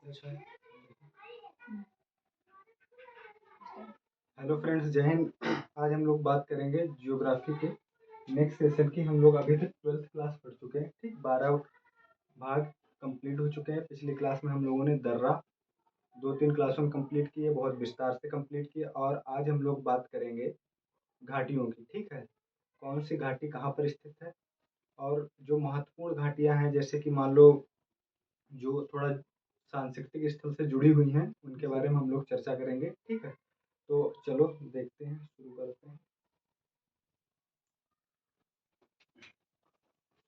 Hello friends, जय हिंद। आज हम लोग बात करेंगे जियोग्राफी के नेक्स्ट सेशन की। हम लोग अभी तक 12th क्लास पढ़ चुके हैं, ठीक। 12 भाग कंप्लीट हो चुके हैं। पिछली क्लास में हम लोगों ने दर्रा 2-3 क्लासों में कंप्लीट किए, बहुत विस्तार से कंप्लीट किए। और आज हम लोग बात करेंगे घाटियों की, ठीक है। कौन सी घाटी कहाँ पर स्थित है, और जो महत्वपूर्ण घाटियाँ हैं, जैसे कि मान लो जो थोड़ा सांस्कृतिक स्थल से जुड़ी हुई हैं, उनके बारे में हम लोग चर्चा करेंगे, ठीक है। तो चलो देखते हैं, शुरू करते हैं।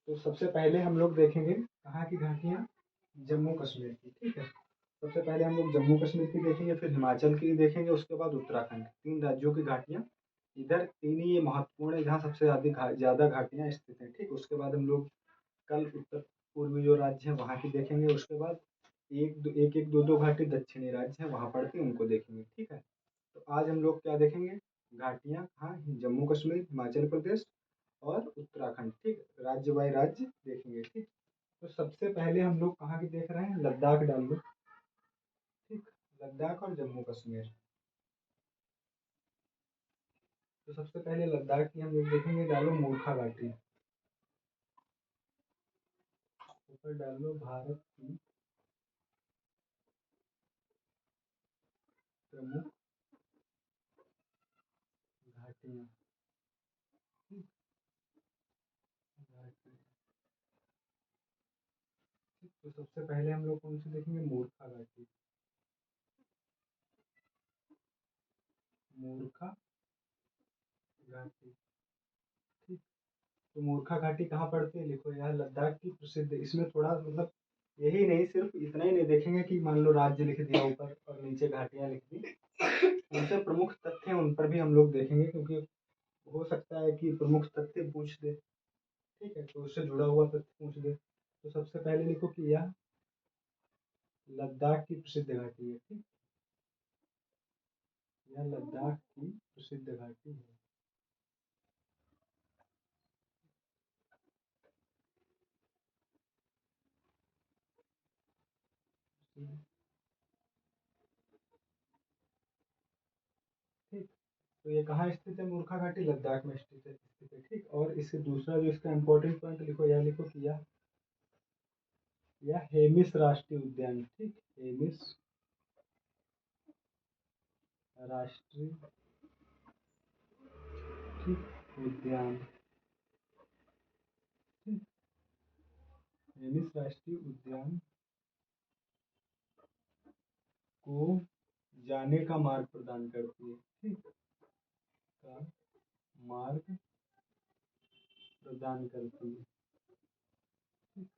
तो सबसे पहले हम लोग देखेंगे कहाँ की घाटियाँ, जम्मू कश्मीर की, ठीक है। सबसे पहले हम लोग जम्मू कश्मीर की देखेंगे, फिर हिमाचल की देखेंगे, उसके बाद उत्तराखंड। 3 राज्यों की घाटियाँ इधर, 3 ही ये महत्वपूर्ण है जहाँ सबसे ज़्यादा घाटियाँ स्थित हैं, ठीक। उसके बाद हम लोग कल उत्तर पूर्वी जो राज्य हैं वहाँ की देखेंगे। उसके बाद एक दो दो घाटी दक्षिणी राज्य हैं वहाँ पड़ती, उनको देखेंगे, ठीक है। तो आज हम लोग क्या देखेंगे, घाटियाँ कहाँ, जम्मू कश्मीर, हिमाचल प्रदेश और उत्तराखंड, ठीक। राज्य बाय राज्य देखेंगे, ठीक। तो सबसे पहले हम लोग कहाँ की देख रहे हैं, लद्दाख डाल लो, ठीक। लद्दाख और जम्मू कश्मीर। तो सबसे पहले लद्दाख की हम लोग देखेंगे, डालो मूर्खा घाटी। ऊपर डालो भारत की प्रमुख घाटियाँ, ठीक, घाटी, ठीक। तो सबसे पहले हम लोग कौन सी देखेंगे, मूर्खा घाटी। मूर्खा घाटी, ठीक। तो मूर्खा घाटी कहाँ पड़ती है, लिखो यार, लद्दाख की प्रसिद्ध। इसमें थोड़ा मतलब यही नहीं, सिर्फ इतना ही नहीं देखेंगे कि मान लो राज्य लिख दिया ऊपर और नीचे घाटियाँ लिख दी। उनसे प्रमुख तथ्य हैं, उन पर भी हम लोग देखेंगे, क्योंकि हो सकता है कि प्रमुख तथ्य पूछ दे, ठीक है। तो उससे जुड़ा हुआ तथ्य पूछ दे। तो सबसे पहले लिखो कि यह लद्दाख की प्रसिद्ध घाटी है, ठीक। यह लद्दाख की प्रसिद्ध घाटी है। ठीक। तो ये कहाँ स्थित है, मूर्खा घाटी लद्दाख में स्थित है, ठीक। और इससे दूसरा जो इसका इंपॉर्टेंट पॉइंट लिखो, यह लिखो कि यह हेमिस राष्ट्रीय उद्यान, ठीक। हेमिस राष्ट्रीय, ठीक, उद्यान, ठीक। हेमिस राष्ट्रीय उद्यान को जाने का मार्ग प्रदान करती है, ठीक। का मार्ग प्रदान करती है, ठीक।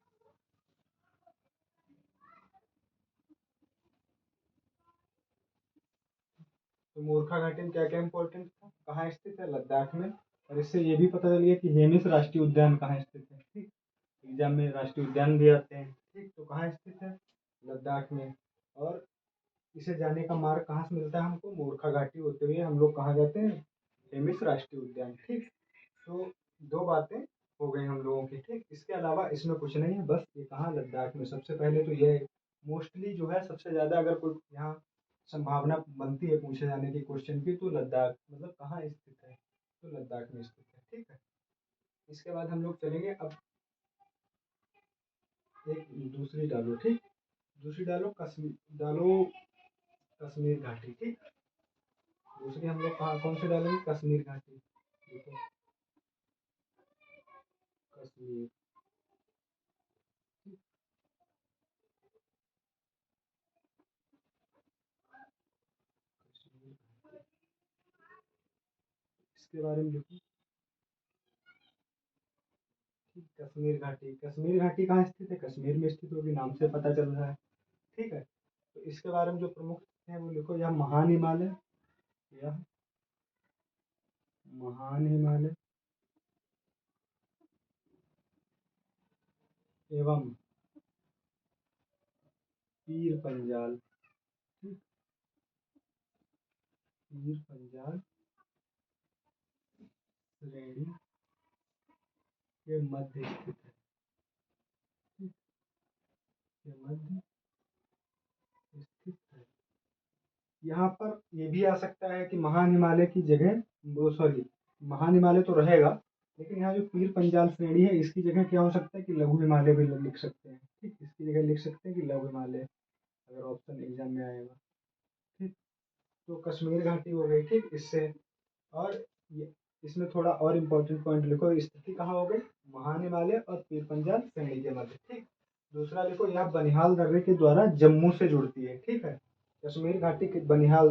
तो मूर्खा घाटी में क्या क्या इंपॉर्टेंट था, कहाँ स्थित है, लद्दाख में। और इससे ये भी पता चल गया कि हेमिस राष्ट्रीय उद्यान कहाँ स्थित है, ठीक। एग्जाम में राष्ट्रीय उद्यान भी आते हैं, ठीक। तो कहाँ स्थित है, लद्दाख में। और इसे जाने का मार्ग कहाँ से मिलता है हमको, मूर्खा घाटी होते हुए हम लोग कहाँ जाते हैं, हेमिस राष्ट्रीय उद्यान, ठीक। तो 2 बातें हो गई हम लोगों की, ठीक। इसके अलावा इसमें कुछ नहीं है, बस ये कहाँ, लद्दाख में। सबसे पहले तो ये मोस्टली जो है, सबसे ज़्यादा अगर कोई यहाँ संभावना बनती है पूछे जाने की क्वेश्चन की, तो लद्दाख मतलब कहाँ स्थित है, तो लद्दाख में स्थित है, ठीक है। इसके बाद हम लोग चलेंगे अब, एक दूसरी डालो, ठीक। दूसरी डालो कश्मीर, डालो कश्मीर घाटी, ठीक। दूसरी हम लोग कहाँ कौन सी डालेंगे, कश्मीर घाटी, देखो कश्मीर, ठीक। कश्मीर घाटी, इसके बारे में देखो, ठीक। कश्मीर घाटी कहाँ स्थित है, कश्मीर में स्थित होगी, नाम से पता चल रहा है, ठीक है। तो इसके बारे में जो प्रमुख है वो लिखो, यह महान हिमालय, यह महान हिमालय एवं पीर पंजाल, ठीक। पीर पंजाल श्रेणी के मध्य स्थित है, ठीक। के मध्य यहाँ पर ये भी आ सकता है कि महान हिमालय की जगह, वो सॉरी, महान हिमालय तो रहेगा, लेकिन यहाँ जो पीर पंजाल श्रेणी है इसकी जगह क्या हो सकता है कि लघु हिमालय भी लिख सकते हैं। ठीक, इसकी जगह लिख सकते हैं कि लघु हिमालय, अगर ऑप्शन एग्जाम में आएगा। ठीक, तो कश्मीर घाटी हो गई। ठीक, इससे और ये इसमें थोड़ा और इम्पोर्टेंट पॉइंट लिखो, स्थिति कहाँ हो गई, महान हिमालय और पीर पंजाल श्रेणी के मध्य। ठीक, दूसरा लिखो, यह बनिहाल दर्रे के द्वारा जम्मू से जुड़ती है। ठीक है, कश्मीर घाटी के बनिहाल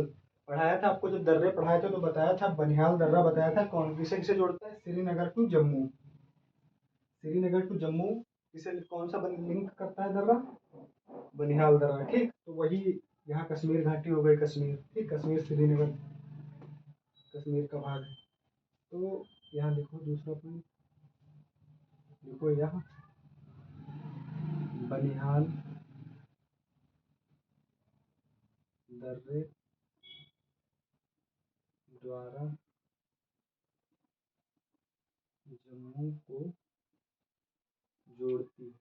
पढ़ाया था आपको, जब दर्रे पढ़ाए थे तो बताया था, बनिहाल दर्रा बताया था कौन किसे किसे जोड़ता है, श्रीनगर टू जम्मू, श्रीनगर टू जम्मू किसे कौन सा लिंक करता है दर्रा, बनिहाल दर्रा। ठीक, तो वही यहाँ कश्मीर घाटी हो गई, कश्मीर। ठीक, कश्मीर श्रीनगर कश्मीर का भाग है। तो यहाँ देखो दूसरा पॉइंट, देखो यहाँ बनिहाल दर्रे द्वारा जम्मू को जोड़ती है।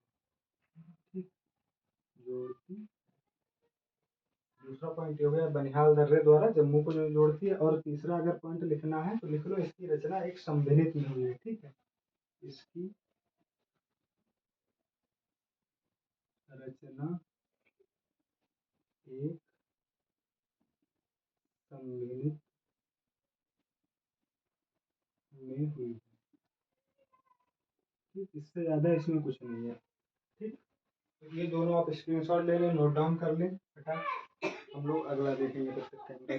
ठीक, जोड़ती, दूसरा पॉइंट हो गया बनिहाल दर्रे द्वारा जम्मू को जो जोड़ती है। और तीसरा अगर पॉइंट लिखना है तो लिख लो, इसकी रचना एक संमिलित में हुई है। ठीक है, इसकी रचना एक सम्मिलित में हुई है। ठीक, इससे ज्यादा इसमें कुछ नहीं है। ठीक, तो ये दोनों आप स्क्रीनशॉट ले लें, नोट डाउन कर लें फटाक, हम लोग अगला देखेंगे तब तक कैमरा।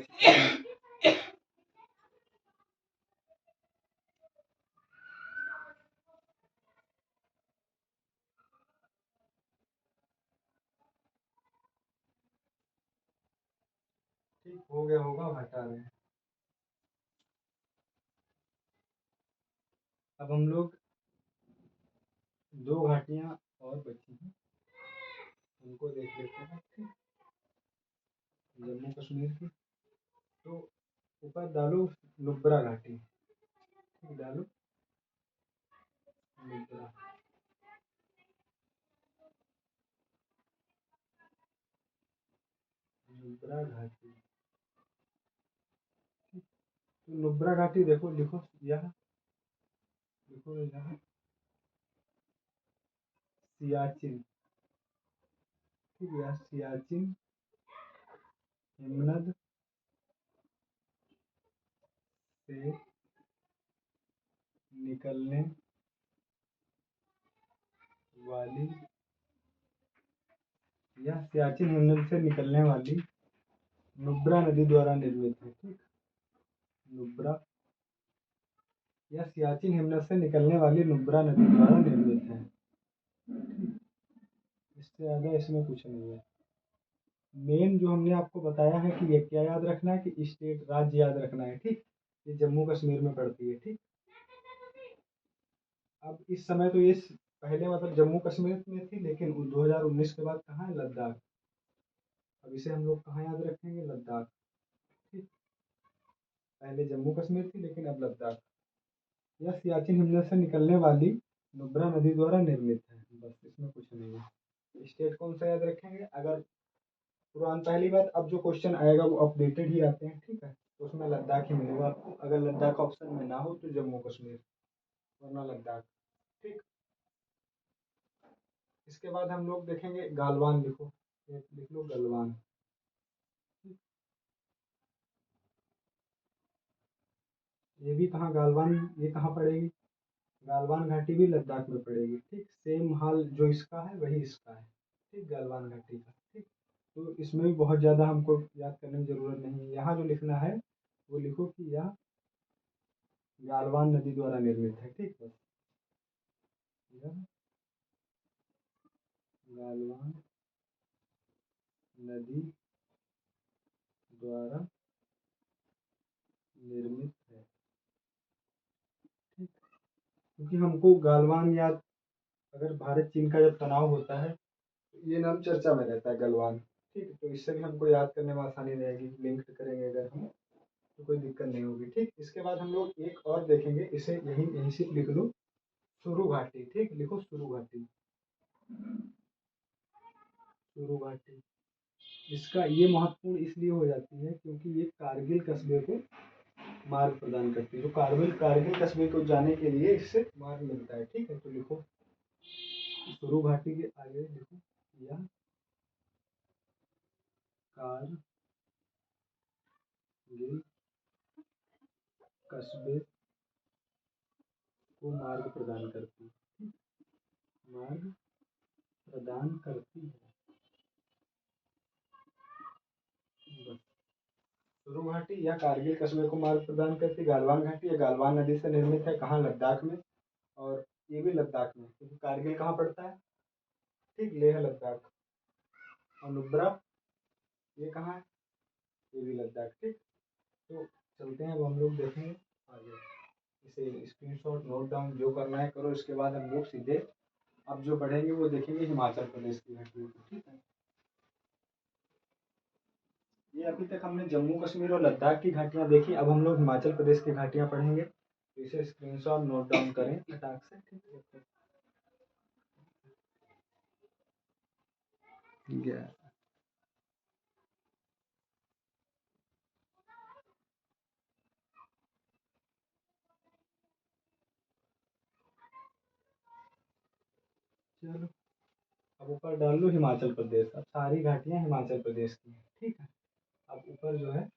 ठीक, हो गया होगा, हटा रहे हैं। अब हम लोग दो घाटियां और बची हैं, उनको देख लेते हैं। ठीक, जम्मू कश्मीर की, तो ऊपर डालो नुब्रा घाटी। ठीक, डालो नुब्रा, नुब्रा घाटी। तो नुब्रा घाटी देखो, लिखो यह, लिखो यहाँ सियाचिन। ठीक, यह सियाचिन हिमनद से निकलने वाली, यह सियाचिन हिमनद से निकलने वाली नुब्रा नदी द्वारा निर्मित है। ठीक, नुब्रा, यह सियाचिन हिमनद से निकलने वाली नुब्रा नदी द्वारा निर्मित है। इससे ज्यादा इसमें कुछ नहीं है। मेन जो हमने आपको बताया है कि ये क्या याद रखना है कि स्टेट, राज्य याद रखना है। ठीक, ये जम्मू कश्मीर में पड़ती है। ठीक, अब इस समय तो ये पहले मतलब जम्मू कश्मीर में थी, लेकिन 2019 के बाद कहाँ है, लद्दाख। अब इसे हम लोग कहाँ याद रखेंगे, लद्दाख। ठीक, पहले जम्मू कश्मीर थी लेकिन अब लद्दाख। यह सियाचिन हिमनद से निकलने वाली नुब्रा नदी द्वारा निर्मित है, बस इसमें कुछ नहीं है। स्टेट कौन सा याद रखेंगे, अगर पुरान, पहली बात अब जो क्वेश्चन आएगा वो अपडेटेड ही आते हैं। ठीक है, तो उसमें लद्दाख ही मिलेगा आपको, अगर लद्दाख ऑप्शन में ना हो तो जम्मू कश्मीर, वरना लद्दाख। ठीक, इसके बाद हम लोग देखेंगे गालवान, लिखो, लिख लो गलवान। ये भी कहाँ गालवान, ये कहाँ पड़ेगी, गालवान घाटी भी लद्दाख में पड़ेगी। ठीक, सेम हाल जो इसका है वही इसका है। ठीक, गालवान घाटी का। ठीक, तो इसमें भी बहुत ज़्यादा हमको याद करने की ज़रूरत नहीं है। यहाँ जो लिखना है वो लिखो कि यह गालवान नदी द्वारा निर्मित है। ठीक, बस यह गालवान नदी द्वारा निर्मित है। ठीक, क्योंकि हमको गालवान याद, अगर भारत चीन का जब तनाव होता है तो ये नाम चर्चा में रहता है, गलवान। ठीक, तो इससे भी हमको याद करने में आसानी रहेगी, लिंक करेंगे अगर हम तो कोई दिक्कत नहीं होगी। ठीक, इसके बाद हम लोग एक और देखेंगे, इसे यहीं यहीं से लिख दो, सुरु घाटी। ठीक, लिखो सुरु घाटी, सुरु घाटी। इसका ये महत्वपूर्ण इसलिए हो जाती है क्योंकि ये कारगिल कस्बे को मार्ग प्रदान करती है। तो कारगिल कस्बे को जाने के लिए इससे मार्ग मिलता है। ठीक है, तो लिखो सुरु घाटी के आगे लिखो यह कारगिल कस्बे को मार्ग प्रदान करती है। मार्ग प्रदान करती है। बस सुरु घाटी या कारगिल कस्बे को मार्ग प्रदान करती। गालवान घाटी या गालवान नदी से निर्मित है। कहाँ? लद्दाख में। और ये भी लद्दाख में, क्योंकि कारगिल कहाँ पड़ता है? ठीक, लेह लद्दाख। और नुब्रा ये कहाँ है? ये भी लद्दाख। ठीक, तो चलते हैं, अब हम लोग देखेंगे आगे। इसे स्क्रीनशॉट नोट डाउन जो करना है करो। इसके बाद हम लोग सीधे अब जो बढ़ेंगे वो देखेंगे हिमाचल प्रदेश की घाटियों को। ठीक है, ये अभी तक हमने जम्मू कश्मीर और लद्दाख की घाटियां देखी। अब हम लोग हिमाचल प्रदेश की घाटियां पढ़ेंगे। तो इसे स्क्रीनशॉट नोट डाउन करें फटाक से। ठीक है, गया चलो, अब ऊपर डाल लो हिमाचल प्रदेश। अब सारी घाटियां हिमाचल प्रदेश की हैं। ठीक है, अब ऊपर जो है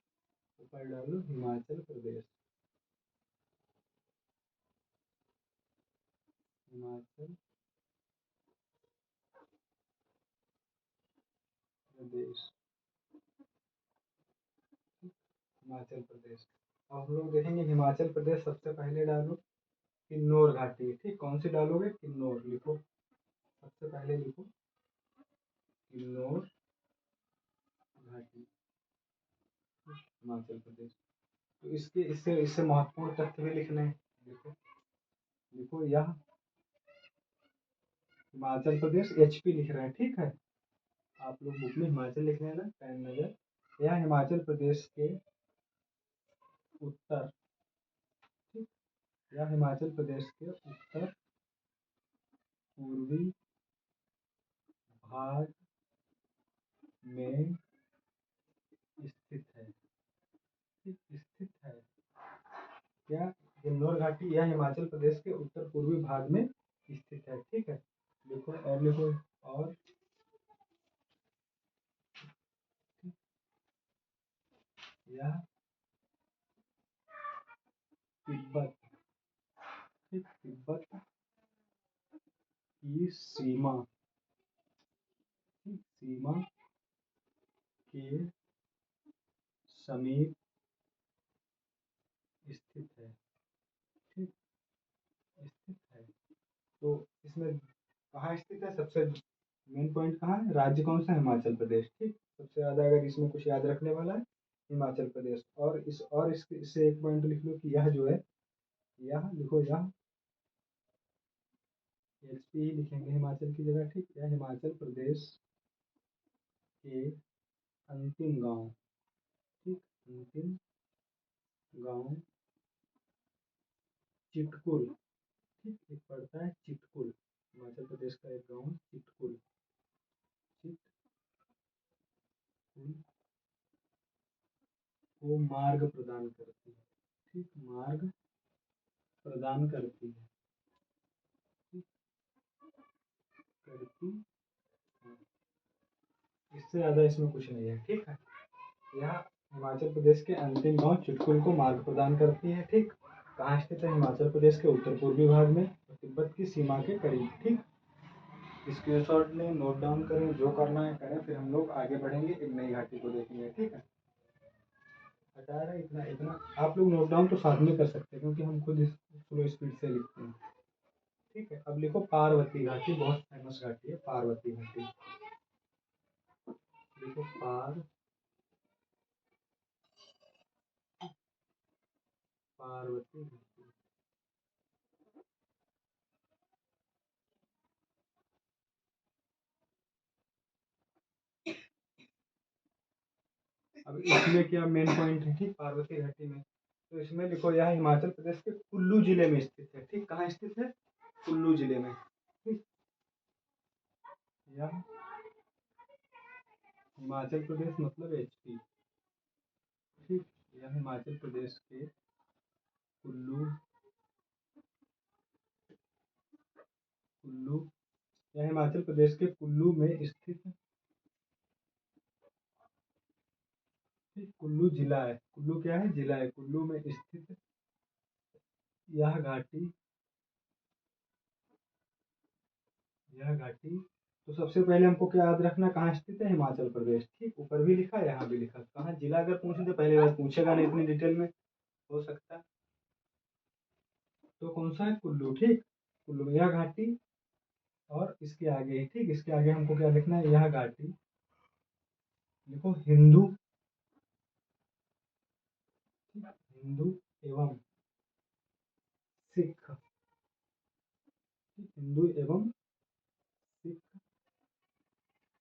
ऊपर डाल लो हिमाचल प्रदेश। हिमाचल प्रदेश। हिमाचल प्रदेश। अब हम लोग देखेंगे हिमाचल प्रदेश। सबसे पहले डालो किन्नौर घाटी। ठीक, कौन सी डालोगे? किन्नौर लिखो। सबसे पहले लिखो किन्नौर घाटी, हिमाचल प्रदेश। तो इसके इससे इससे महत्वपूर्ण तथ्य भी लिखने हैं। लिखो लिखो यह हिमाचल प्रदेश, एचपी लिख रहे हैं। ठीक है, आप लोग बुक में हिमाचल लिख लेना, पेन नजर। यह हिमाचल प्रदेश के उत्तर, ठीक, यह हिमाचल प्रदेश के उत्तर पूर्वी भाग में स्थित है। ठीक, स्थित है। क्या? किन्नौर घाटी यह हिमाचल प्रदेश के उत्तर पूर्वी भाग में स्थित है। ठीक है, लिखो और लिखो और यह तिब्बत, ठीक, तिब्बत की सीमा, ठीक, सीमा के समीप स्थित है। ठीक, स्थित है। तो इसमें कहाँ स्थित है? सबसे मेन पॉइंट कहाँ है? राज्य कौन सा? हिमाचल प्रदेश। ठीक, सबसे ज्यादा अगर इसमें कुछ याद रखने वाला है हिमाचल प्रदेश। और इससे एक पॉइंट लिख लो कि यह जो है, यह लिखो, यह एचपी ही लिखेंगे हिमाचल की जगह। ठीक, यह हिमाचल प्रदेश के अंतिम गांव, ठीक, अंतिम गांव चिटकुल। ठीक, एक पड़ता है चिटकुल, हिमाचल प्रदेश का एक गांव चिटकुल। चिटकुल को मार्ग प्रदान करती है। ठीक, मार्ग प्रदान करती है। ठीक, करती है। इससे ज्यादा इसमें कुछ नहीं है। ठीक है, यह हिमाचल प्रदेश के अंतिम गांव चिटकुल को मार्ग प्रदान करती है। ठीक, कहाँ स्थित है? हिमाचल प्रदेश के उत्तर पूर्वी भाग में और तिब्बत की सीमा के करीब। ठीक, स्क्रीनशॉट लें, नोट डाउन करें, जो करना है करें। फिर हम लोग आगे बढ़ेंगे, एक नई घाटी को देखेंगे। ठीक है, हटा रहे इतना इतना। आप लोग नोट डाउन तो साथ में कर सकते हैं क्योंकि हम खुद स्लो स्पीड से लिखते हैं। ठीक है, अब लिखो पार्वती घाटी। बहुत फेमस घाटी है पार्वती घाटी। लिखो पार्वती घाटी। अब इसमें क्या मेन पॉइंट है? ठीक, पार्वती घाटी में तो इसमें लिखो यह हिमाचल प्रदेश के कुल्लू जिले में स्थित है। ठीक, कहाँ स्थित है? कुल्लू जिले में। ठीक, यह हिमाचल प्रदेश मतलब एचपी। ठीक, यह हिमाचल प्रदेश के कुल्लू कुल्लू यह हिमाचल प्रदेश के कुल्लू में स्थित, कुल्लू जिला है। कुल्लू क्या है? जिला है। कुल्लू में स्थित यह घाटी तो सबसे पहले हमको क्या याद रखना, कहाँ स्थित है? हिमाचल प्रदेश। ठीक, ऊपर भी लिखा, यहाँ भी लिखा। कहाँ जिला अगर पूछे तो पहले बार पूछेगा नहीं इतनी डिटेल में, हो सकता है। तो कौन सा है? कुल्लू। ठीक, कुल्लू में यह घाटी और इसके आगे, ठीक, इसके आगे हमको क्या लिखना है? यह घाटी देखो हिंदू, हिंदू एवं सिख, हिंदू एवं सिख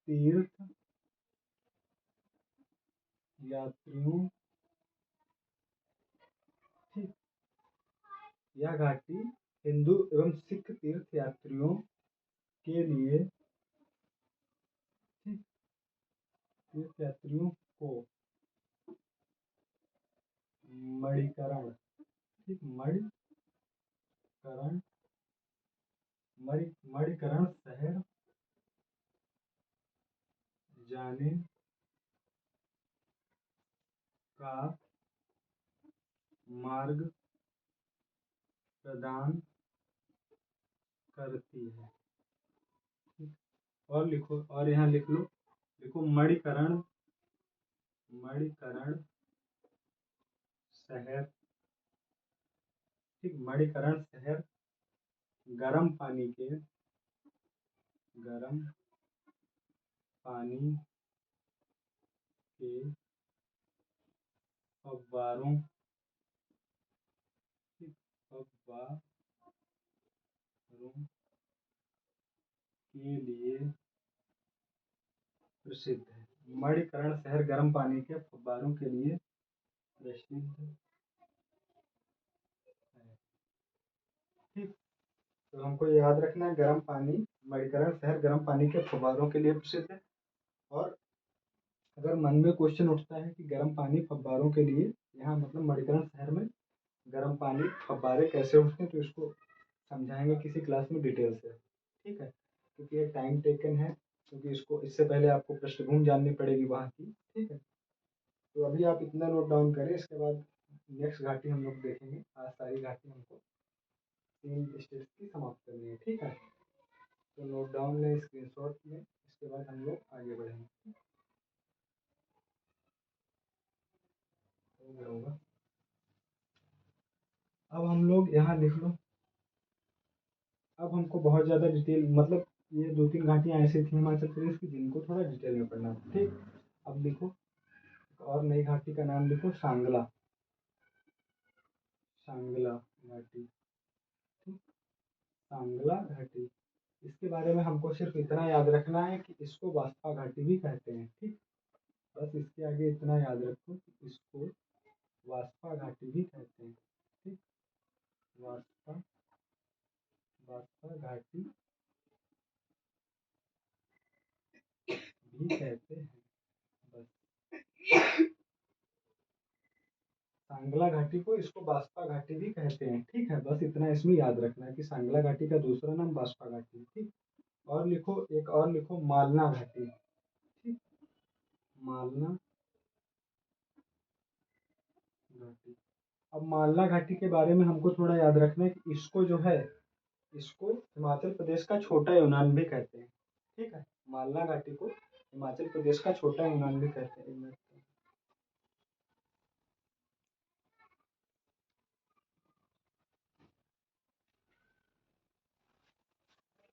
तीर्थ यात्रियों, ठीक, यह घाटी हिंदू एवं सिख तीर्थ यात्रियों के लिए, ठीक, तीर्थ यात्रियों को मणिकरण, ठीक, मणिकरण मणिकरण शहर जाने का मार्ग प्रदान करती है। ठीक, और लिखो, और यहाँ लिख लो, लिखो मणिकरण मणिकरण शहर, ठीक, मणिकरण शहर गर्म पानी के फव्वारों, ठीक, फव्वारों के लिए प्रसिद्ध है। मणिकरण शहर गर्म पानी के फव्वारों के लिए प्रसिद्ध है। ठीक, तो हमको याद रखना है, गर्म पानी, मणिकरण शहर गर्म पानी के फव्वारों के लिए प्रसिद्ध है। और अगर मन में क्वेश्चन उठता है कि गर्म पानी फव्वारों के लिए, यहाँ मतलब मणिकरण शहर में गर्म पानी फव्वारे कैसे उठते हैं, तो इसको समझाएंगे किसी क्लास में डिटेल से। ठीक है, क्योंकि ये टाइम टेकन है, क्योंकि इसको इससे पहले आपको पृष्ठभूमि जाननी पड़ेगी वहाँ की। ठीक है, तो अभी आप इतना नोट डाउन करें, इसके बाद नेक्स्ट घाटी हम लोग देखेंगे। आज सारी घाटी हमको 3 स्टेप्स की समाप्त करनी है। ठीक है, तो नोट डाउन लें स्क्रीनशॉट में, इसके बाद हम लोग आगे बढ़ेंगे। हो गया होगा। अब हम लोग यहाँ लिख लो। अब हमको बहुत ज़्यादा डिटेल, मतलब ये 2-3 घाटियाँ ऐसी थी हिमाचल प्रदेश की जिनको थोड़ा डिटेल में पढ़ना था। ठीक, अब लिखो, और नई घाटी का नाम लिखो सांगला, सांगला घाटी। ठीक, सांगला घाटी, इसके बारे में हमको सिर्फ इतना याद रखना है कि इसको वास्पा घाटी भी कहते हैं। ठीक, बस इसके आगे इतना याद रखो कि इसको वास्पा घाटी भी कहते हैं। ठीक, वास्पा वास्पा घाटी भी कहते हैं। बस सांगला घाटी को, इसको बास्पा घाटी भी कहते हैं। ठीक है, बस इतना इसमें याद रखना है कि सांगला घाटी का दूसरा नाम बास्पा घाटी है। ठीक, और लिखो, एक और लिखो मालना घाटी। ठीक, मालना घाटी। अब मालना घाटी के बारे में हमको थोड़ा याद रखना है कि इसको जो है, इसको हिमाचल प्रदेश का छोटा यूनान भी कहते हैं। ठीक है, मालना घाटी को हिमाचल प्रदेश का छोटा यूनान भी कहते हैं।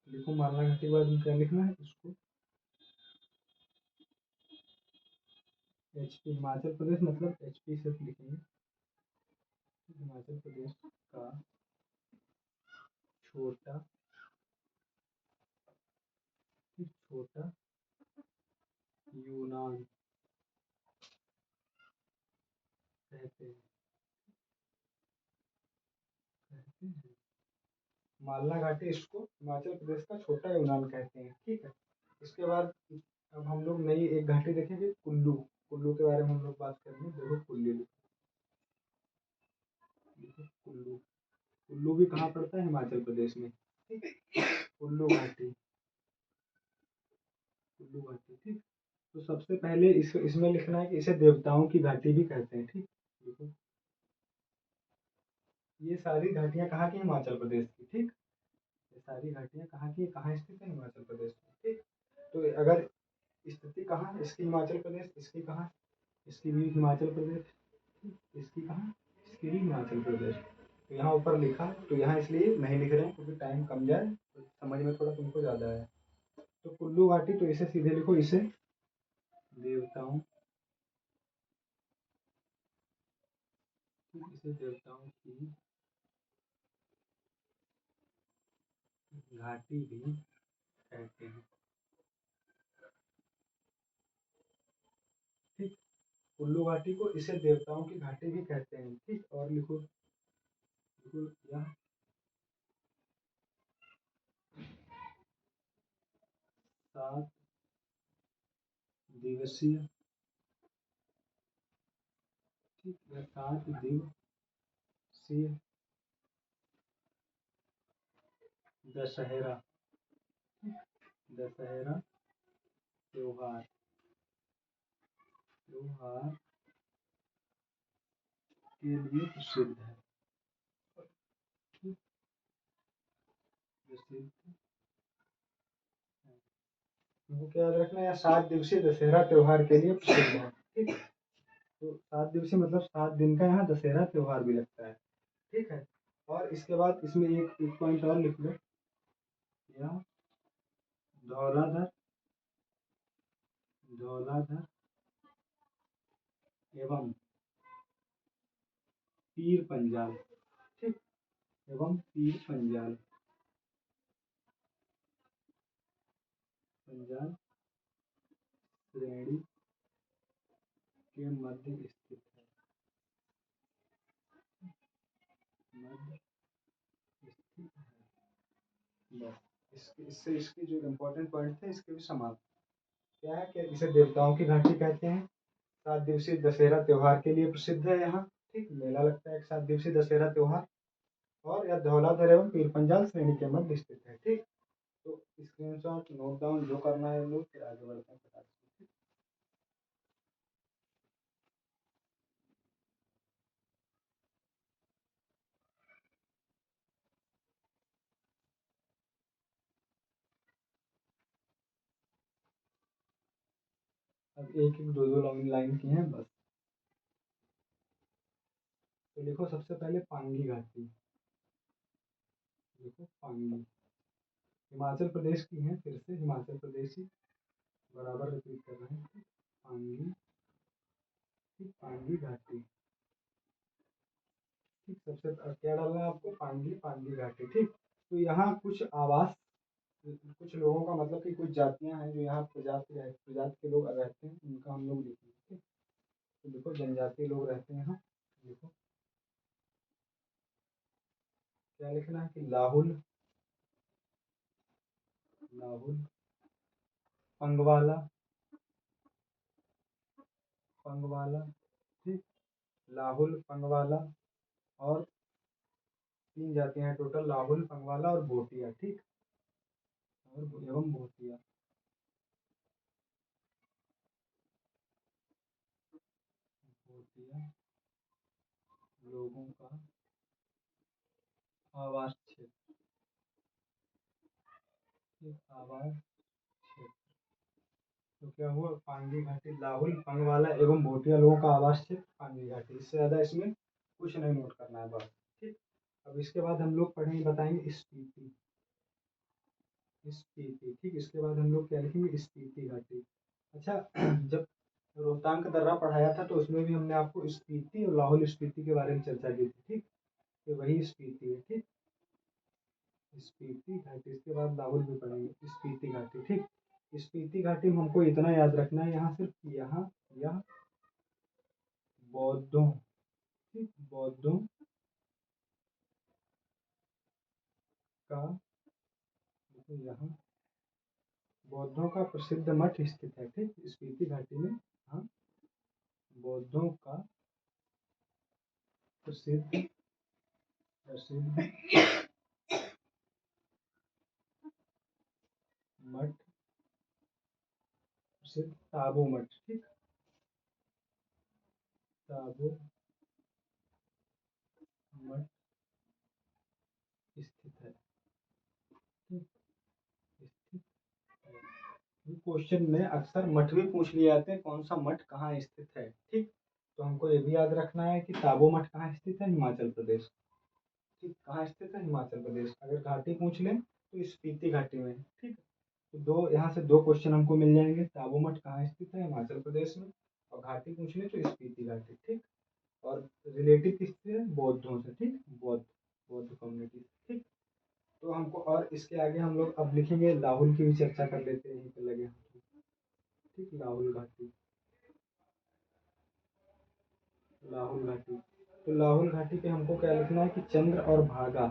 लिखो मालना घाटी के बाद में क्या लिखना है, इसको एचपी, हिमाचल प्रदेश मतलब एचपी सिर्फ लिखेंगे, हिमाचल प्रदेश का छोटा, छोटा यूनान कहते हैं, कहते हैं। मालना घाटी इसको हिमाचल प्रदेश का छोटा यूनान कहते हैं। ठीक है, इसके बाद अब हम लोग नई एक घाटी देखेंगे, कुल्लू। कुल्लू के बारे में हम लोग बात करेंगे। देखो कुल्लू, देखो कुल्लू। कुल्लू भी कहाँ पड़ता है? हिमाचल प्रदेश में, ठीक। कुल्लू घाटी, कुल्लू घाटी, ठीक। तो सबसे पहले इसमें लिखना है कि इसे देवताओं की घाटी भी कहते हैं, ठीक। देखो ये सारी घाटियां कहाँ की? हिमाचल प्रदेश की, ठीक। ये सारी घाटियां कहाँ की? कहाँ स्थित है? हिमाचल प्रदेश में, ठीक। तो अगर स्थिति कहाँ है इसकी? हिमाचल प्रदेश। इसकी कहाँ? इसकी भी हिमाचल प्रदेश, ठीक। इसकी कहाँ? इसकी भी हिमाचल प्रदेश। तो यहाँ ऊपर लिखा, तो यहाँ इसलिए नहीं लिख रहे हैं क्योंकि टाइम कम जाए, तो समझ में थोड़ा तुमको ज़्यादा है। तो कुल्लू घाटी, तो इसे सीधे लिखो, इसे देवताओं, इसे देवताओं की घाटी भी कहते हैं, ठीक। कुल्लू घाटी को इसे देवताओं की घाटी भी कहते हैं, ठीक। और लिखो, लिखो यह 7 दिवसीय, ठीक। यह 7 दिवसीय दशहरा, दशहरा त्योहार, त्योहार के लिए प्रसिद्ध है, ठीक। प्रसिद्ध है। तुमको क्या याद रखना है? 7 दिवसीय दशहरा त्योहार के लिए प्रसिद्ध है, ठीक। तो 7 दिवसीय मतलब 7 दिन का यहाँ दशहरा त्योहार भी लगता है, ठीक है। और इसके बाद इसमें एक पॉइंट और लिख लो, यह धौलाधर, धौलाधर एवं पीर पंजाल, ठीक। एवं पीर पंजाल, पंजाल श्रेणी के मध्य स्थित है, मध्य स्थित है। बस इससे इसकी जो इम्पोर्टेंट पॉइंट थे इसके भी समाप्त। क्या है कि इसे देवताओं की घाटी कहते हैं, 7 दिवसीय दशहरा त्योहार के लिए प्रसिद्ध है यहाँ, ठीक। मेला लगता है एक 7 दिवसीय दशहरा त्योहार। और यह धौलाधर एवं पीर पंजाल श्रेणी के मध्य स्थित है, ठीक। तो स्क्रीनशॉट नोट डाउन जो करना है लोग, फिर आगे बढ़ते हैं फटाक से। अब एक एक दो दो लाइन की हैं बस। तो लिखो सबसे पहले पांगी घाटी, देखो पांगी, हिमाचल प्रदेश की है, फिर से हिमाचल प्रदेश ही बराबर रिपीट कर रहे हैं। पांगी, ठीक। पांगी घाटी, ठीक। सबसे क्या डालना है आपको? पांगी, पांगी घाटी, ठीक। तो यहाँ कुछ आवास, कुछ लोगों का मतलब कि कुछ जातियां हैं जो यहाँ प्रजाति के लोग रहते हैं, उनका हम लोग लिखेंगे, ठीक। तो देखो जनजातीय लोग रहते हैं यहाँ। देखो क्या लिखना है कि लाहुल, लाहुल पंगवाला, पंगवाला, ठीक। लाहुल पंगवाला, और 3 जातियां हैं टोटल, लाहुल पंगवाला और भोटिया, ठीक। और एवं भोटिया, भोटिया लोगों का आवास क्षेत्र, ठीक। आवास क्षेत्र। तो क्या हुआ? पांगी घाटी, लाहुल पंगवाला एवं भोटिया लोगों का आवास क्षेत्र पांगी घाटी। इससे ज्यादा इसमें कुछ नहीं नोट करना है बस, ठीक। अब इसके बाद हम लोग पढ़ेंगे, बताएंगे स्पीति, स्पीति, ठीक। इसके बाद हम लोग क्या लिखेंगे? स्पीति घाटी। अच्छा जब रोहतांग का दर्रा पढ़ाया था तो उसमें भी हमने आपको स्पीति और लाहौल स्पीति के बारे में चर्चा की थी, ठीक। तो वही स्पीति है, ठीक। स्पीति घाटी, इसके बाद लाहौल भी पढ़ेंगे, स्पीति घाटी, ठीक। स्पीति घाटी में हमको इतना याद रखना है, यहाँ सिर्फ यहाँ यह बौद्धों, ठीक, बौद्धों का, देखो यहाँ बौद्धों का प्रसिद्ध मठ स्थित है, ठीक, स्पीति घाटी में। हाँ, बौद्धों का प्रसिद्ध प्रसिद्ध मठ, प्रसिद्ध ताबो मठ, ठीक, ताबो मठ स्थित है, ठीक, स्थित है। क्वेश्चन में अक्सर मठ भी पूछ लिए जाते हैं, कौन सा मठ कहाँ स्थित है, ठीक। तो हमको ये भी याद रखना है कि ताबो मठ कहाँ स्थित है, हिमाचल प्रदेश, ठीक, कहाँ स्थित है, हिमाचल प्रदेश। अगर घाटी पूछ लें तो स्पीति घाटी में, ठीक। तो दो यहाँ से दो क्वेश्चन हमको मिल जाएंगे, ताबो मठ कहाँ स्थित है, हिमाचल प्रदेश में, और घाटी पूछ ले तो स्पीति घाटी, ठीक। और रिलेटिव किससे है, बौद्धों से, ठीक, बौद्ध बौद्ध कम्युनिटी, ठीक। तो हमको और इसके आगे हम लोग अब लिखेंगे, लाहौल की भी चर्चा कर लेते हैं, यहीं पे लगे हम, ठीक, लाहौल घाटी, लाहौल घाटी। तो लाहौल घाटी पे हमको क्या लिखना है कि चंद्र और भागा,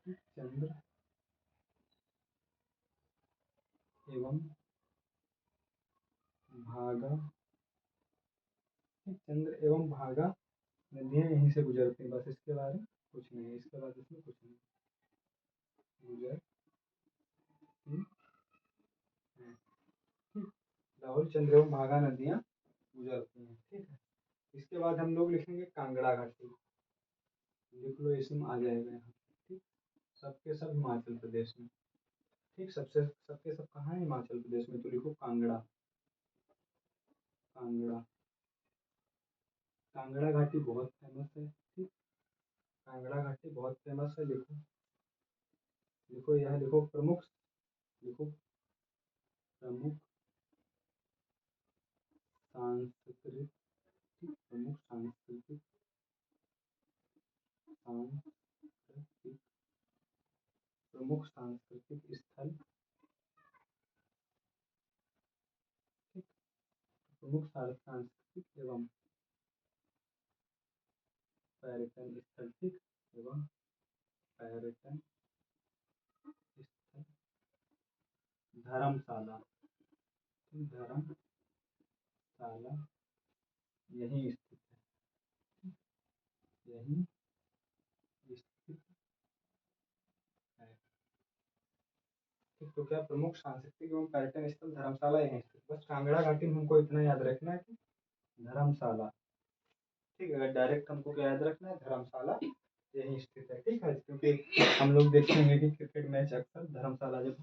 चंद्र एवं भागा, चंद्र एवं भागा नदियाँ यहीं से गुजरती हैं, बस इसके बारे में कुछ नहीं है, इसके बाद इसमें कुछ नहीं, गुजरती हैं, ठीक। लाहौल चंद्र एवं भागा नदियाँ गुजरती हैं, ठीक है। इसके बाद हम लोग लिखेंगे कांगड़ा घाटी, लिख लो, इसमें आ जाएगा यहाँ, ठीक। सबके सब हिमाचल प्रदेश में, ठीक, सबके सब कहाँ है, हिमाचल प्रदेश में, तो लिखो कांगड़ा, कांगड़ा। कांगड़ा घाटी बहुत फेमस है, ठीक, कांगड़ा घाटी बहुत फेमस है, लिखो, लिखो यह लिखो, प्रमुख, लिखो, प्रमुख सांस्कृतिक, प्रमुख सांस्कृतिक, सांस्कृतिक, प्रमुख सांस्कृतिक स्थल, ठीक, प्रमुख सांस्कृतिक एवं पर्यटन स्थल, ठीक, एवं पर्यटन स्थल, धर्मशाला, धर्मशाला यही स्थित है, यही स्थित है, ठीक। तो क्या प्रमुख सांस्कृतिक एवं पर्यटन स्थल धर्मशाला यही स्थित, बस कांगड़ा घाटी में हमको इतना याद रखना है कि धर्मशाला, ठीक है। अगर डायरेक्ट हमको क्या याद रखना है, धर्मशाला यही स्थित है, ठीक है, क्योंकि हम लोग देखेंगे कि क्रिकेट मैच अक्सर धर्मशाला जब,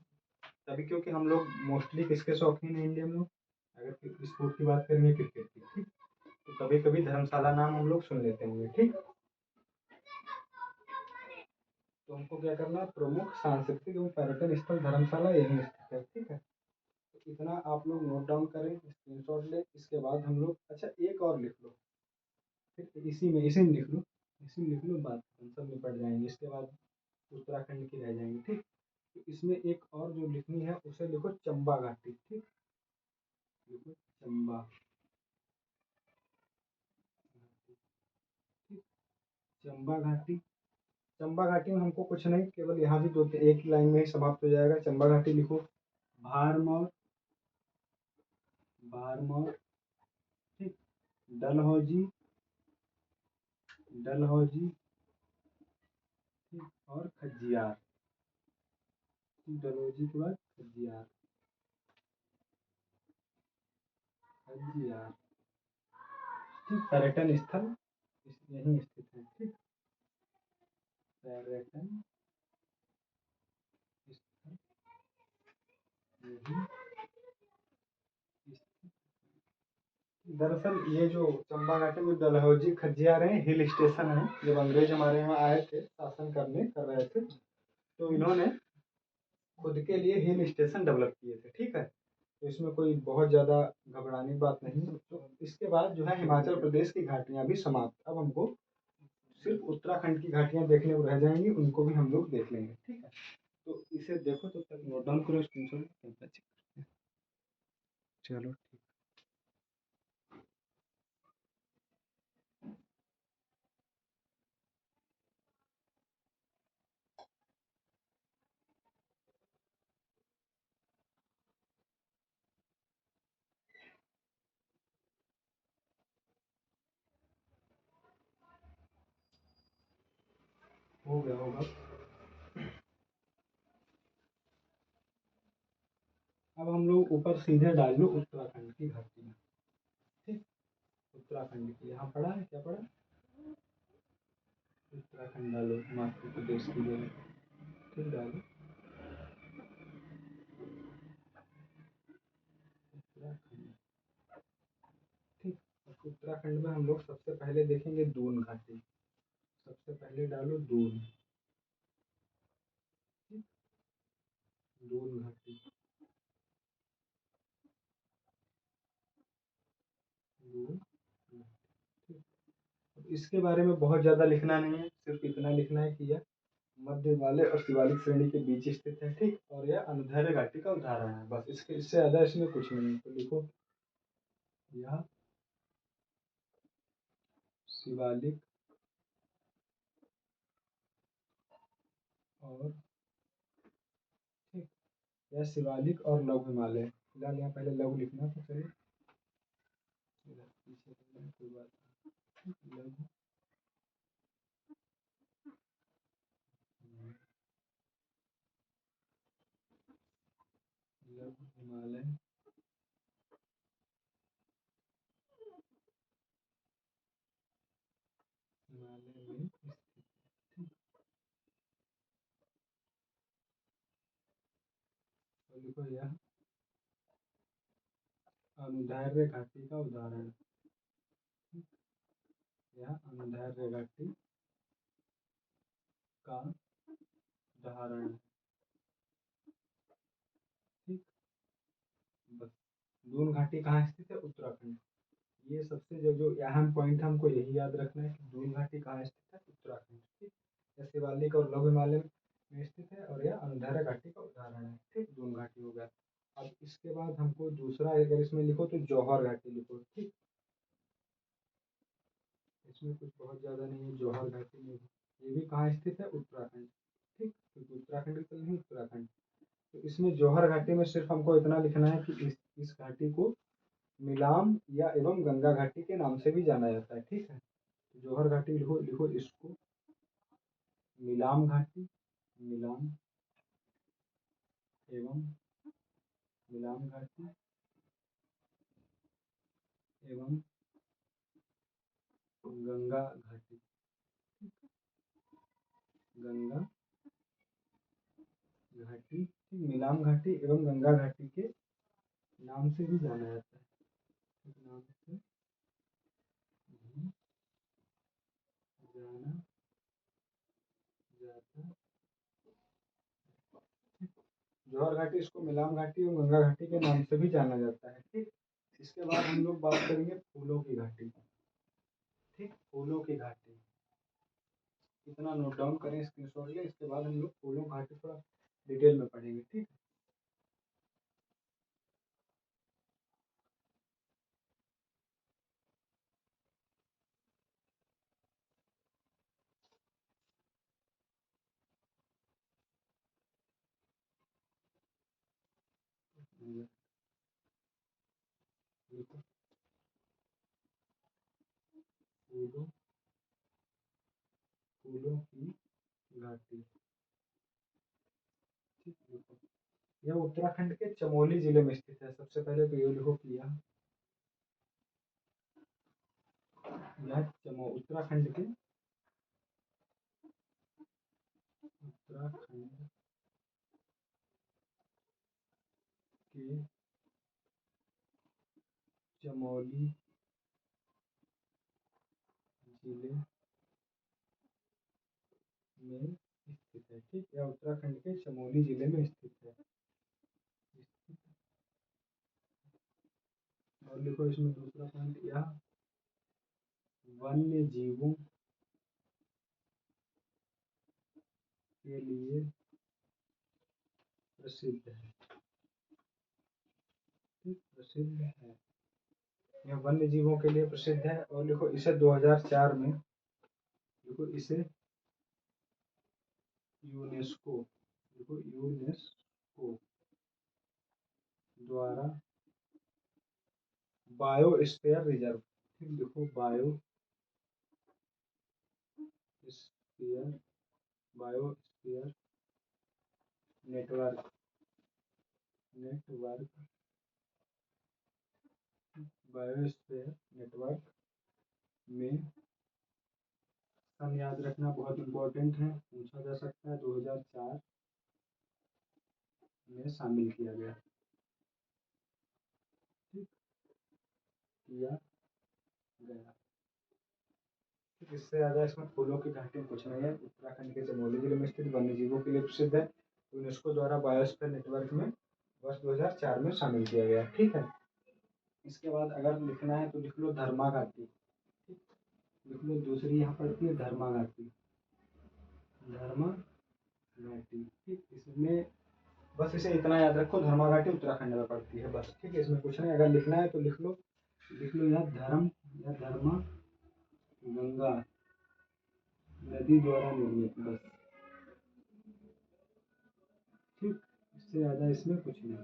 तभी क्योंकि हम लोग मोस्टली किसके शौकीन हैं इंडिया में लोग, अगर स्पोर्ट की बात करेंगे क्रिकेट की, ठीक, तो कभी कभी धर्मशाला नाम हम लोग सुन लेते होंगे, ठीक। तो हमको क्या करना है, प्रमुख सांस्कृतिक एवं पर्यटन स्थल धर्मशाला यही स्थित है, ठीक है। तो इतना आप लोग नोट डाउन करें, स्क्रीनशॉट ले, इसके बाद हम लोग, अच्छा एक और लिख लो, ठीक, इसी में लिख लो, इसी में लिख लो, बात हम सब निपट जाएंगे, इसके बाद उत्तराखंड की रह जाएंगी, ठीक। तो इसमें एक और जो लिखनी है उसे लिखो, चंबा घाटी, ठीक, लिखो चंबा, ठीक, चंबा घाटी। चंबा घाटी में हमको कुछ नहीं, केवल यहाँ भी दो एक लाइन में ही समाप्त हो जाएगा, चंबा घाटी लिखो, भारमौर, भारमौर, ठीक, डलहौजी, डलहौजी, ठीक, और खज्जियार, डलहौजी के बाद खज्जियार, खज्जियार, ठीक, पर्यटन स्थल यहीं स्थित है, ठीक, पर्यटन स्थल यहीं स्थित। दरअसल ये जो चंबा घाटी में डलहौजी खज्जियार है, हिल स्टेशन है, जब अंग्रेज हमारे यहाँ आए थे शासन करने कर रहे थे, तो इन्होंने खुद के लिए हिल स्टेशन डेवलप किए थे, ठीक है। तो इसमें कोई बहुत ज़्यादा घबराने की बात नहीं। तो इसके बाद जो है हिमाचल प्रदेश की घाटियाँ भी समाप्त, अब हमको सिर्फ उत्तराखंड की घाटियाँ देखने को रह जाएंगी, उनको भी हम लोग देख लेंगे, ठीक है। तो इसे देखो, तो तक नोट डाउन करो, स्क्रीनशॉट, चलो। हो गया होगा। अब हम लोग ऊपर सीधे डाल लो उत्तराखंड की घाटी। ठीक, उत्तराखंड की यहाँ पढ़ा है, क्या पढ़ा? उत्तराखंड डालो, हिमाचल प्रदेश की जगह। ठीक, डालो उत्तराखंड। ठीक, उत्तराखंड में हम लोग सबसे पहले देखेंगे दून घाटी। सबसे पहले डालो दून। दून घाटी, दून। ठीक, अब इसके बारे में बहुत ज़्यादा लिखना नहीं है, सिर्फ इतना लिखना है कि यह मध्य हिमालय और शिवालिक श्रेणी के बीच स्थित है। ठीक, और यह अनुदैर्ध्य घाटी का उदाहरण है। बस इसके इससे ज़्यादा इसमें कुछ नहीं है। तो लिखो यह शिवालिक और, ठीक, यह शिवालिक और लघु हिमालय। फिलहाल यहाँ पहले लघु लिखना था, चलिए पीछे कोई बात नहीं। लघु, लघु हिमालय, हिमालय में स्थित। तो लिखो यह अनुदैर्ध्य घाटी का उदाहरण। यह अनुदैर्ध्य घाटी का उदाहरण। ठीक, बस। दून घाटी कहाँ स्थित है? उत्तराखंड। ये सबसे जो अहम पॉइंट है, हमको यही याद रखना है कि दून घाटी कहाँ स्थित है? उत्तराखंड। ठीक, यह शिवालिक और लघु हिमालय में स्थित है और यह अनुदैर्ध्य घाटी का उदाहरण है। ठीक, दून घाटी हो गया। अब इसके बाद हमको दूसरा, अगर इसमें लिखो तो जौहर घाटी लिखो। ठीक, इसमें कुछ बहुत ज़्यादा नहीं है, जौहर घाटी में ये भी कहाँ स्थित है? उत्तराखंड। ठीक, तो उत्तराखंड की तो नहीं, उत्तराखंड। तो इसमें जौहर घाटी में सिर्फ हमको इतना लिखना है कि इस घाटी को मिलाम या एवं गंगा घाटी के नाम से भी जाना जाता है। ठीक है, तो जौहर घाटी लिखो, लिखो इसको मिलाम घाटी, मिलाम एवं मिलाम घाटी एवं गंगा घाटी, गंगा घाटी, मिलाम घाटी एवं गंगा घाटी के नाम से भी जाना जाता है। नाम से भी जाना जाता है। जौहर घाटी, इसको मिलाम घाटी और गंगा घाटी के नाम से भी जाना जाता है। ठीक, इसके बाद हम लोग बात करेंगे फूलों की घाटी। ठीक, फूलों की घाटी कितना नोट डाउन करें, स्क्रीनशॉट लें। इसके बाद हम लोग फूलों की घाटी थोड़ा डिटेल में पढ़ेंगे। ठीक है, देखो फूलों, फूलों की घाटी। ठीक, देखो यह उत्तराखंड के चमोली जिले में स्थित है। सबसे पहले तो ये लिखो कि यह उत्तराखंड के, उत्तराखंड के चमोली जिले में स्थित है। ठीक, यह उत्तराखंड के चमोली जिले में स्थित है। और लिखो इसमें दूसरा पॉइंट, यह वन्य जीवों के लिए प्रसिद्ध है। ठीक, प्रसिद्ध है, यह वन्य जीवों के लिए प्रसिद्ध है। और लिखो इसे 2004 में, लिखो इसे यूनेस्को, लिखो यूनेस्को द्वारा बायोस्फीयर रिजर्व। ठीक, लिखो biosphere biosphere network network biosphere network में सन याद रखना बहुत इम्पोर्टेंट है, पूछा जा सकता है। 2004 में शामिल किया गया, ठीक, किया गया। ठीक, इससे ज़्यादा इसमें फूलों की घाटी कुछ नहीं है। उत्तराखंड के चमोली जिले में स्थित वन्य जीवों के लिए प्रसिद्ध है। यूनेस्को द्वारा बायोस्फीयर नेटवर्क में वर्ष 2004 में शामिल किया गया, ठीक है। इसके बाद अगर लिखना है तो लिख लो धर्मा घाटी, ठीक, लिख लो। दूसरी यहाँ पड़ती है धर्मा घाटी, धर्मा घाटी, ठीक। इसमें बस इसे इतना याद रखो, धर्मा घाटी उत्तराखंड में पड़ती है, बस, ठीक है। इसमें कुछ नहीं, अगर लिखना है तो लिख लो या धर्म या धर्मा गंगा नदी द्वारा निर्मित, बस, ठीक। इससे ज़्यादा इसमें कुछ नहीं,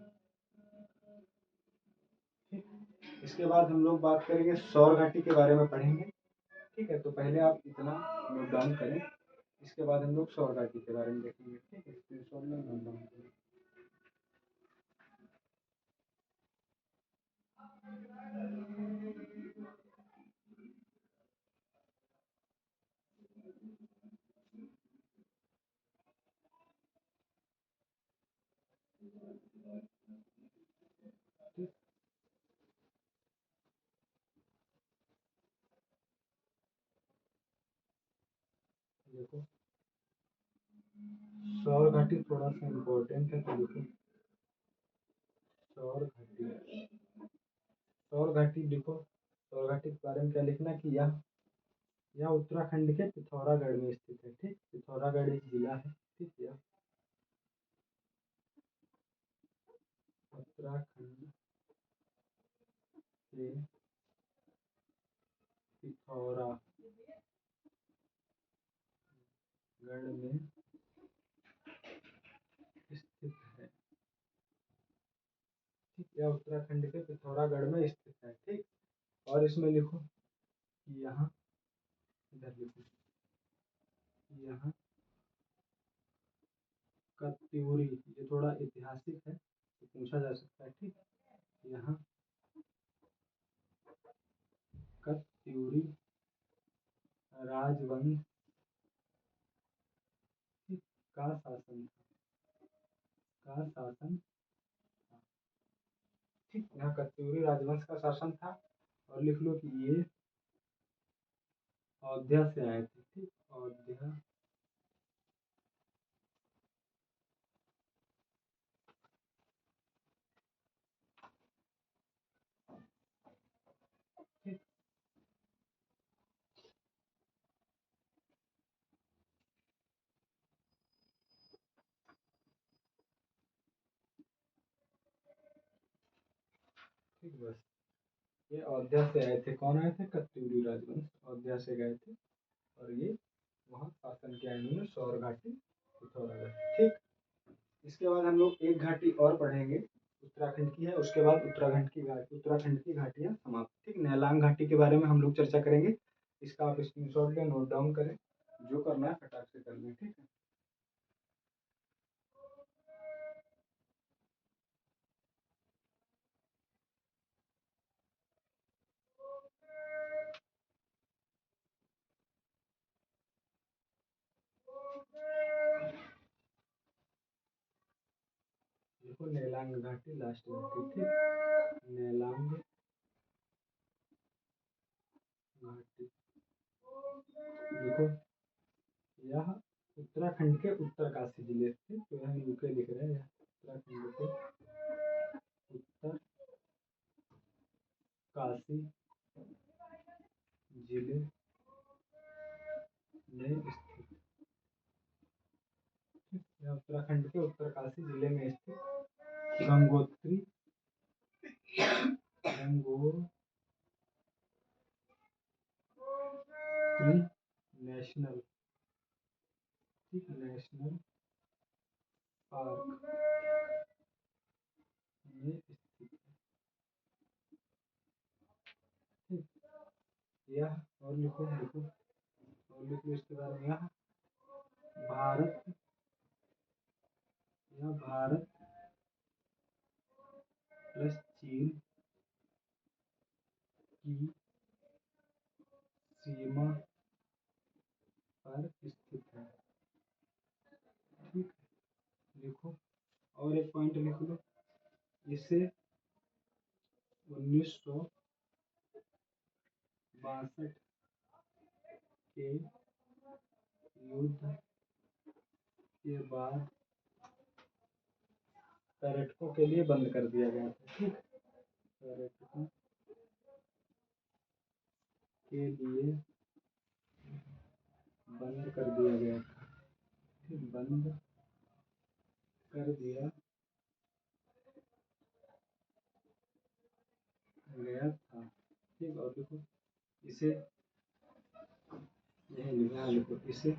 ठीक। इसके बाद हम लोग बात करेंगे सौर घाटी के बारे में पढ़ेंगे, ठीक है। तो पहले आप इतना नोट डाउन करें, इसके बाद हम लोग सौर घाटी के बारे में देखेंगे, ठीक है। स्क्रीनशॉट में नोट डाउन करें। देखो सौर घाटी थोड़ा सा इम्पोर्टेंट है, तो देखो सौर घाटी, सौर घाटी लिखो। सौर घाटी के बारे में क्या लिखना कि यह उत्तराखंड के पिथौरागढ़ में स्थित है, ठीक। पिथौरागढ़ एक जिला है, ठीक। यह उत्तराखंड के पिथौरागढ़ में स्थित है, ठीक। यह उत्तराखंड के पिथौरागढ़ में स्थित है, ठीक। और इसमें लिखो कि यहाँ, इधर लिखो, यहाँ का त्योरी, ये थोड़ा ऐतिहासिक है तो पूछा जा सकता है, ठीक। यहाँ का त्योरी राजवंश, ठीक, का शासन था, ठीक। यहाँ कत्यूरी राजवंश का शासन था। और लिख लो कि ये अयोध्या से आए थे, ठीक। अयोध्या, ठीक। ठीक, बस ये अयोध्या से आए थे। कौन आए थे? कत्यूरी राजवंश अयोध्या से गए थे और ये वहाँ शासन किया इन्होंने, सौर घाटी पिथौरागढ़, ठीक। इसके बाद हम लोग एक घाटी और पढ़ेंगे, उत्तराखंड की है। उसके बाद उत्तराखंड की घाटियाँ समाप्त, ठीक। नैलांग घाटी के बारे में हम लोग चर्चा करेंगे। इसका आप स्क्रीनशॉट लें, नोट डाउन करें, जो करना है फटाक से कर लें, ठीक है। देखो नैलांग घाटी लास्ट घाटी, ठीक। नैलांग घाटी, देखो यह उत्तराखंड के उत्तरकाशी जिले से, तो यहाँ यूके लिख रहे हैं, उत्तराखंड के उत्तर काशी जिले में स्थित, यह उत्तराखंड के उत्तरकाशी जिले में स्थित गंगोत्री नेशनल, ठीक, नेशनल पार्क में स्थित है, ठीक। यह और लिखो, और लिखो इसके बारे में, यह भारत या भारत प्लस चीन की सीमा पर स्थित है। ठीक है, देखो और एक पॉइंट लिख लो, इसे 1962 के युद्ध के बाद पर्यटकों के लिए बंद कर दिया गया था। ठीक, पर्यटकों के लिए बंद कर दिया गया था। ठीक, बंद कर दिया गया था। ठीक, और देखो इसे यहाँ लिखो, इसे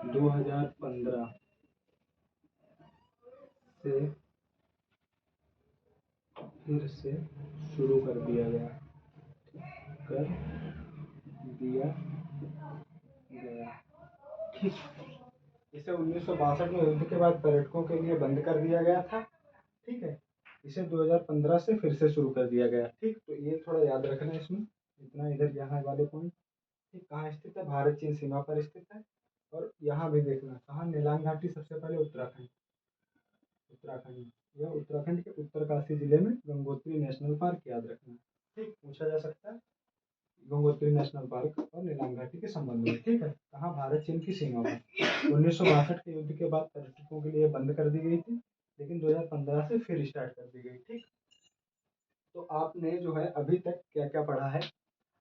2015 से फिर से शुरू कर दिया गया, कर दिया गया। ठीक, इसे 1962 में युद्ध के बाद पर्यटकों के लिए बंद कर दिया गया था। ठीक है, इसे 2015 से फिर से शुरू कर दिया गया। ठीक, तो ये थोड़ा याद रखना है इसमें, इतना इधर यहाँ वाले पॉइंट। ठीक, कहाँ स्थित है? भारत चीन सीमा पर स्थित है। और यहाँ भी देखना कहाँ, नीलांग घाटी सबसे पहले उत्तराखंड, उत्तराखंड या उत्तराखंड के उत्तरकाशी जिले में गंगोत्री नेशनल पार्क याद रखना। ठीक, पूछा जा सकता है गंगोत्री नेशनल पार्क और नीलांग घाटी के संबंध में। ठीक है, कहाँ? भारत चीन की सीमा पर 1962 के युद्ध के बाद पर्यटकों के लिए बंद कर दी गई थी, लेकिन 2015 से फिर स्टार्ट कर दी गई। ठीक, तो आपने जो है अभी तक क्या क्या पढ़ा है?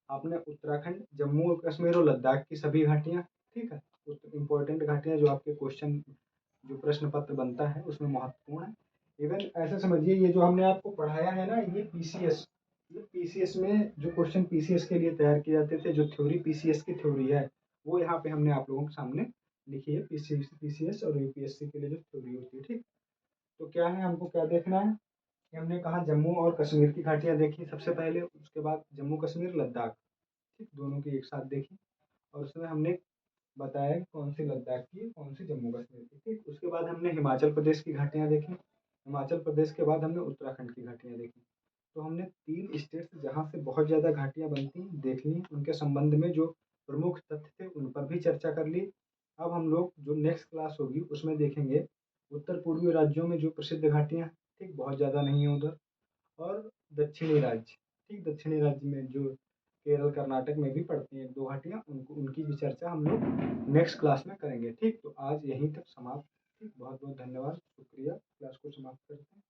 आपने उत्तराखंड, जम्मू और कश्मीर और लद्दाख की सभी घाटियाँ, ठीक है, इम्पोर्टेंट घाटियाँ जो आपके क्वेश्चन, जो प्रश्न पत्र बनता है उसमें महत्वपूर्ण है। इवन ऐसे समझिए ये जो हमने आपको पढ़ाया है ना, ये पीसीएस, ये पीसीएस में जो क्वेश्चन पीसीएस के लिए तैयार किए जाते थे, जो थ्योरी पीसीएस की थ्योरी है, वो यहाँ पे हमने आप लोगों के सामने लिखी है। पीसीएस और यूपीएससी के लिए जो थ्योरी होती है। ठीक, तो क्या है, हमको क्या देखना है कि हमने कहा जम्मू और कश्मीर की घाटियाँ देखी सबसे पहले, उसके बाद जम्मू कश्मीर लद्दाख, ठीक, दोनों की एक साथ देखी, और उसमें हमने बताया कि कौन सी लद्दाख की, कौन सी जम्मू कश्मीर की। ठीक, उसके बाद हमने हिमाचल प्रदेश की घाटियाँ देखी, हिमाचल प्रदेश के बाद हमने उत्तराखंड की घाटियाँ देखी। तो हमने 3 स्टेट्स जहाँ से बहुत ज़्यादा घाटियाँ बनती हैं देख ली, उनके संबंध में जो प्रमुख तथ्य थे उन पर भी चर्चा कर ली। अब हम लोग जो नेक्स्ट क्लास होगी उसमें देखेंगे उत्तर पूर्वी राज्यों में जो प्रसिद्ध घाटियाँ, ठीक, बहुत ज़्यादा नहीं है उधर, और दक्षिणी राज्य, ठीक, दक्षिणी राज्य में जो केरल कर्नाटक में भी पड़ती हैं 1-2 घाटियाँ, उनको उनकी भी चर्चा हम लोग नेक्स्ट क्लास में करेंगे। ठीक, तो आज यहीं तक समाप्त। ठीक, बहुत बहुत धन्यवाद, शुक्रिया, क्लास को समाप्त करते हैं।